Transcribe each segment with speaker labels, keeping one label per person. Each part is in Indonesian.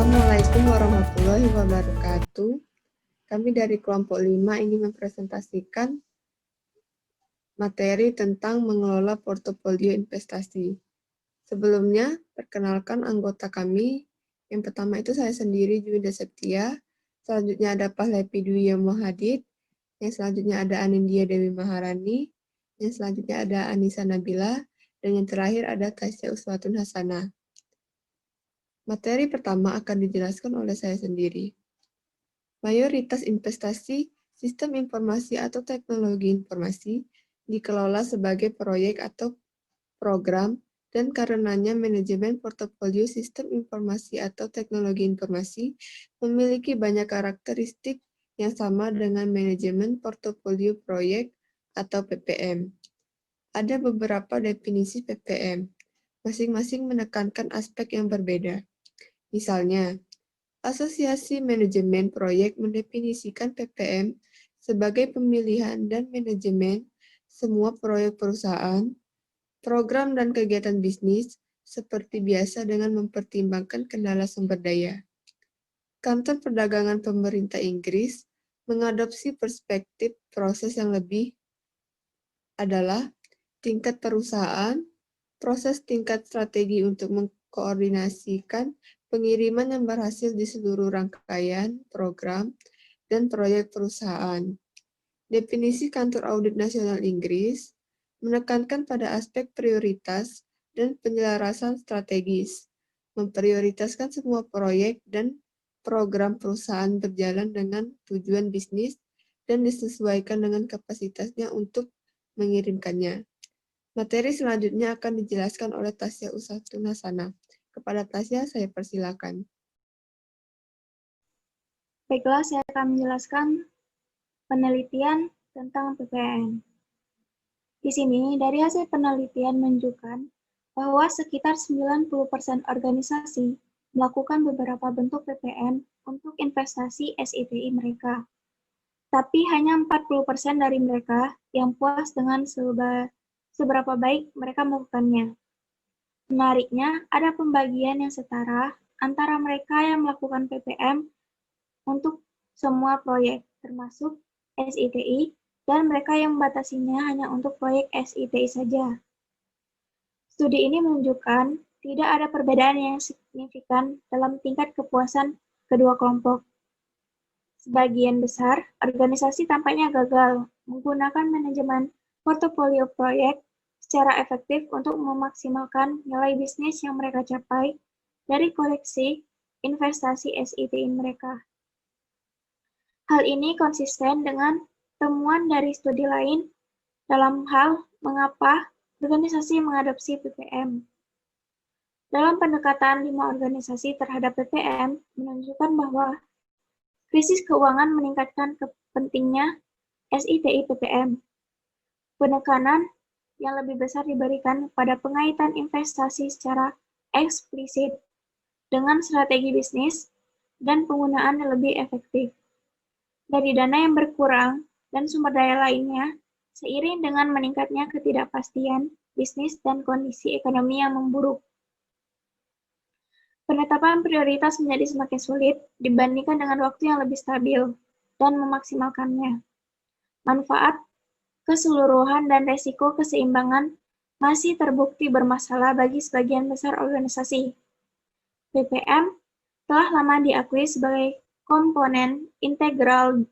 Speaker 1: Assalamualaikum warahmatullahi wabarakatuh. Kami dari kelompok 5 ingin mempresentasikan materi tentang mengelola portofolio investasi. Sebelumnya, perkenalkan anggota kami. Yang pertama itu saya sendiri, Juwida Septia. Selanjutnya ada Pahlepi Dwi Mohadid. Yang selanjutnya ada Anindya Dewi Maharani. Yang selanjutnya ada Anissa Nabila. Dan yang terakhir ada Tasya Uswatun Hasanah. Materi pertama akan dijelaskan oleh saya sendiri. Mayoritas investasi sistem informasi atau teknologi informasi dikelola sebagai proyek atau program, dan karenanya manajemen portofolio sistem informasi atau teknologi informasi memiliki banyak karakteristik yang sama dengan manajemen portofolio proyek atau PPM. Ada beberapa definisi PPM, masing-masing menekankan aspek yang berbeda. Misalnya, Asosiasi Manajemen Proyek mendefinisikan PPM sebagai pemilihan dan manajemen semua proyek perusahaan, program dan kegiatan bisnis seperti biasa dengan mempertimbangkan kendala sumber daya. Kantor Perdagangan Pemerintah Inggris mengadopsi perspektif proses yang lebih adalah tingkat perusahaan, proses tingkat strategi untuk mengkoordinasikan pengiriman yang berhasil di seluruh rangkaian program dan proyek perusahaan. Definisi Kantor Audit Nasional Inggris menekankan pada aspek prioritas dan penyelarasan strategis, memprioritaskan semua proyek dan program perusahaan berjalan dengan tujuan bisnis dan disesuaikan dengan kapasitasnya untuk mengirimkannya. Materi selanjutnya akan dijelaskan oleh Tasya Uswatun Hasanah. Kepada Tasya, saya persilakan.
Speaker 2: Baiklah, saya akan menjelaskan penelitian tentang PPM. Di sini, dari hasil penelitian menunjukkan bahwa sekitar 90% organisasi melakukan beberapa bentuk PPM untuk investasi SITI mereka. Tapi hanya 40% dari mereka yang puas dengan seberapa baik mereka melakukannya. Menariknya, ada pembagian yang setara antara mereka yang melakukan PPM untuk semua proyek, termasuk SITI, dan mereka yang membatasinya hanya untuk proyek SITI saja. Studi ini menunjukkan tidak ada perbedaan yang signifikan dalam tingkat kepuasan kedua kelompok. Sebagian besar organisasi tampaknya gagal menggunakan manajemen portofolio proyek secara efektif untuk memaksimalkan nilai bisnis yang mereka capai dari koleksi investasi SITI mereka. Hal ini konsisten dengan temuan dari studi lain dalam hal mengapa organisasi mengadopsi PPM. Dalam pendekatan 5 organisasi terhadap PPM menunjukkan bahwa krisis keuangan meningkatkan pentingnya SITI PPM. Penekanan yang lebih besar diberikan pada pengaitan investasi secara eksplisit dengan strategi bisnis dan penggunaan yang lebih efektif. Dari dana yang berkurang dan sumber daya lainnya, seiring dengan meningkatnya ketidakpastian bisnis dan kondisi ekonomi yang memburuk. Penetapan prioritas menjadi semakin sulit dibandingkan dengan waktu yang lebih stabil dan memaksimalkannya. Manfaat, keseluruhan, dan resiko keseimbangan masih terbukti bermasalah bagi sebagian besar organisasi. PPM telah lama diakui sebagai komponen integral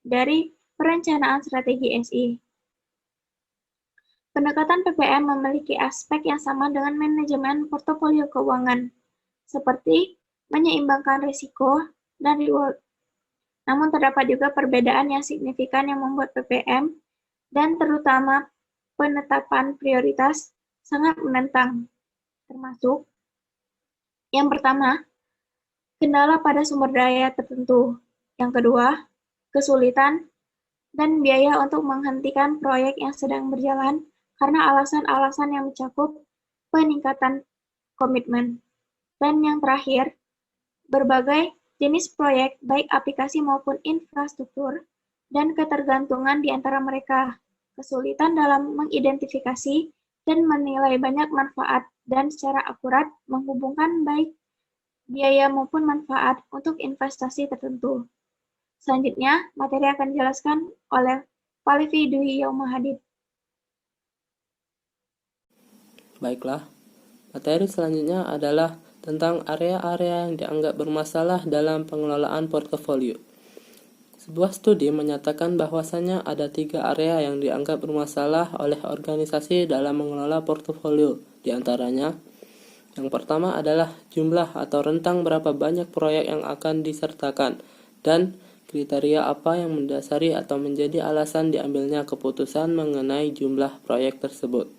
Speaker 2: dari perencanaan strategi SI. Pendekatan PPM memiliki aspek yang sama dengan manajemen portofolio keuangan, seperti menyeimbangkan risiko dan reward. Namun terdapat juga perbedaan yang signifikan yang membuat PPM dan terutama penetapan prioritas sangat menentang, termasuk yang pertama, kendala pada sumber daya tertentu. Yang kedua, kesulitan dan biaya untuk menghentikan proyek yang sedang berjalan karena alasan-alasan yang mencakup peningkatan komitmen. Dan yang terakhir, berbagai jenis proyek, baik aplikasi maupun infrastruktur, dan ketergantungan di antara mereka, kesulitan dalam mengidentifikasi dan menilai banyak manfaat dan secara akurat menghubungkan baik biaya maupun manfaat untuk investasi tertentu. Selanjutnya, materi akan dijelaskan oleh Palivi Dwi Yaumahadid.
Speaker 3: Baiklah, materi selanjutnya adalah tentang area-area yang dianggap bermasalah dalam pengelolaan portofolio. Sebuah studi menyatakan bahwasannya ada 3 area yang dianggap bermasalah oleh organisasi dalam mengelola portofolio. Di antaranya, yang pertama adalah jumlah atau rentang berapa banyak proyek yang akan disertakan, dan kriteria apa yang mendasari atau menjadi alasan diambilnya keputusan mengenai jumlah proyek tersebut.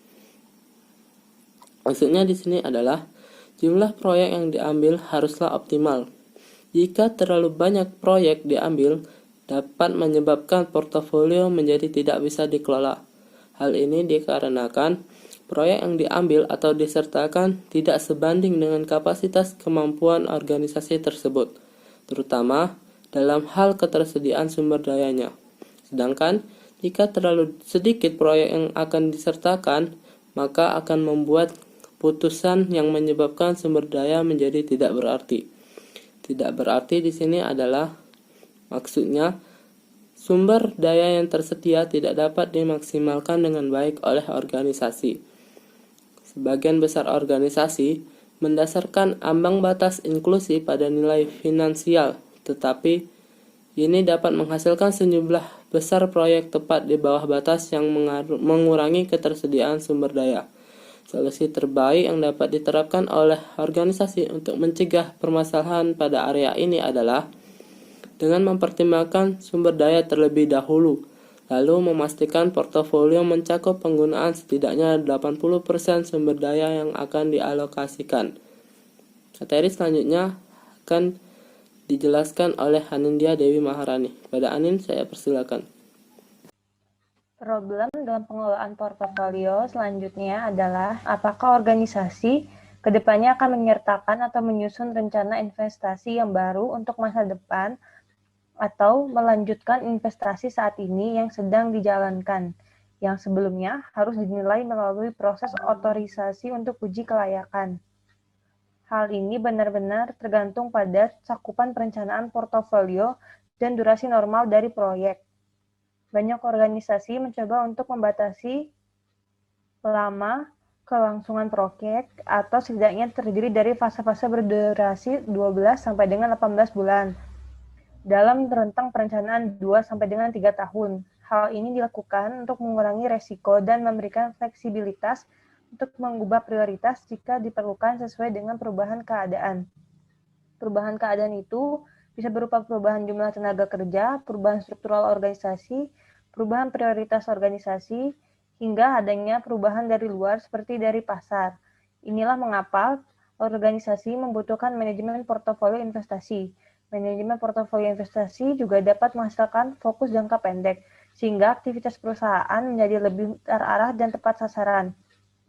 Speaker 3: Maksudnya di sini adalah jumlah proyek yang diambil haruslah optimal. Jika terlalu banyak proyek diambil, dapat menyebabkan portofolio menjadi tidak bisa dikelola. Hal ini dikarenakan proyek yang diambil atau disertakan tidak sebanding dengan kapasitas kemampuan organisasi tersebut, terutama dalam hal ketersediaan sumber dayanya. Sedangkan, jika terlalu sedikit proyek yang akan disertakan, maka akan membuat putusan yang menyebabkan sumber daya menjadi tidak berarti. Tidak berarti di sini adalah maksudnya sumber daya yang tersedia tidak dapat dimaksimalkan dengan baik oleh organisasi. Sebagian besar organisasi mendasarkan ambang batas inklusi pada nilai finansial, tetapi ini dapat menghasilkan sejumlah besar proyek tepat di bawah batas yang mengurangi ketersediaan sumber daya. Solusi terbaik yang dapat diterapkan oleh organisasi untuk mencegah permasalahan pada area ini adalah dengan mempertimbangkan sumber daya terlebih dahulu, lalu memastikan portofolio mencakup penggunaan setidaknya 80% sumber daya yang akan dialokasikan. Materi selanjutnya akan dijelaskan oleh Anindya Dewi Maharani. Pada Anin, saya persilakan.
Speaker 4: Problem dalam pengelolaan portofolio selanjutnya adalah apakah organisasi kedepannya akan menyertakan atau menyusun rencana investasi yang baru untuk masa depan atau melanjutkan investasi saat ini yang sedang dijalankan, yang sebelumnya harus dinilai melalui proses otorisasi untuk uji kelayakan. Hal ini benar-benar tergantung pada cakupan perencanaan portofolio dan durasi normal dari proyek. Banyak organisasi mencoba untuk membatasi lama kelangsungan proyek atau setidaknya terdiri dari fase-fase berdurasi 12 sampai dengan 18 bulan dalam rentang perencanaan 2 sampai dengan 3 tahun. Hal ini dilakukan untuk mengurangi resiko dan memberikan fleksibilitas untuk mengubah prioritas jika diperlukan sesuai dengan perubahan keadaan. Perubahan keadaan itu bisa berupa perubahan jumlah tenaga kerja, perubahan struktural organisasi, perubahan prioritas organisasi, hingga adanya perubahan dari luar seperti dari pasar. Inilah mengapa organisasi membutuhkan manajemen portofolio investasi. Manajemen portofolio investasi juga dapat menghasilkan fokus jangka pendek, sehingga aktivitas perusahaan menjadi lebih terarah dan tepat sasaran.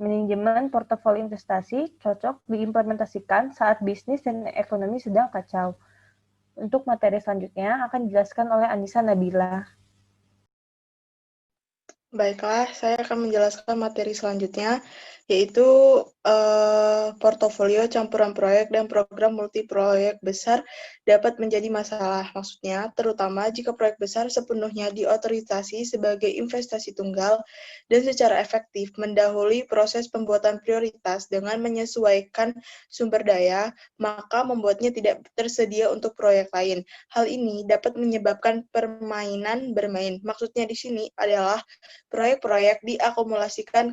Speaker 4: Manajemen portofolio investasi cocok diimplementasikan saat bisnis dan ekonomi sedang kacau. Untuk materi selanjutnya akan dijelaskan oleh Anissa Nabila.
Speaker 1: Baiklah, saya akan menjelaskan materi selanjutnya, yaitu portofolio campuran proyek dan program multi-proyek besar dapat menjadi masalah. Maksudnya, terutama jika proyek besar sepenuhnya diotorisasi sebagai investasi tunggal dan secara efektif mendahului proses pembuatan prioritas dengan menyesuaikan sumber daya, maka membuatnya tidak tersedia untuk proyek lain. Hal ini dapat menyebabkan permainan bermain. Maksudnya di sini adalah proyek-proyek diakumulasikan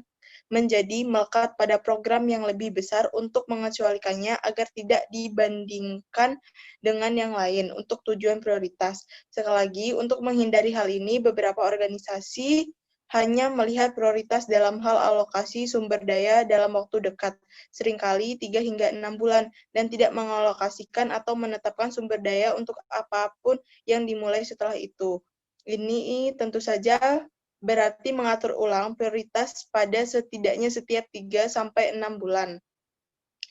Speaker 1: menjadi melekat pada program yang lebih besar untuk mengecualikannya agar tidak dibandingkan dengan yang lain untuk tujuan prioritas. Sekali lagi, untuk menghindari hal ini, beberapa organisasi hanya melihat prioritas dalam hal alokasi sumber daya dalam waktu dekat, seringkali 3 hingga 6 bulan, dan tidak mengalokasikan atau menetapkan sumber daya untuk apapun yang dimulai setelah itu. Ini tentu saja berarti mengatur ulang prioritas pada setidaknya setiap 3-6 bulan.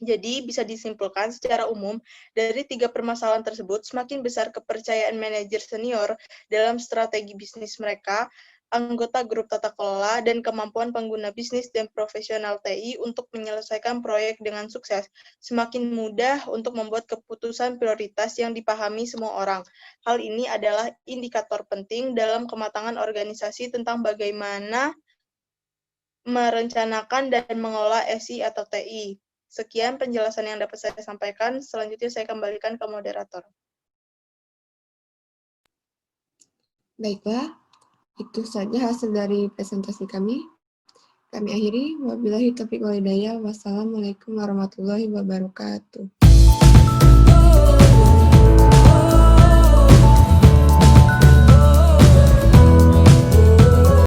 Speaker 1: Jadi, bisa disimpulkan secara umum, dari 3 permasalahan tersebut, semakin besar kepercayaan manajer senior dalam strategi bisnis mereka,
Speaker 5: anggota grup tata kelola, dan kemampuan pengguna bisnis dan profesional TI untuk menyelesaikan proyek dengan sukses. Semakin mudah untuk membuat keputusan prioritas yang dipahami semua orang. Hal ini adalah indikator penting dalam kematangan organisasi tentang bagaimana merencanakan dan mengelola SI atau TI. Sekian penjelasan yang dapat saya sampaikan. Selanjutnya saya kembalikan ke moderator.
Speaker 1: Baiklah, itu saja hasil dari presentasi kami. Kami akhiri. Wabillahi taufiq wal hidayah. Wassalamualaikum warahmatullahi wabarakatuh.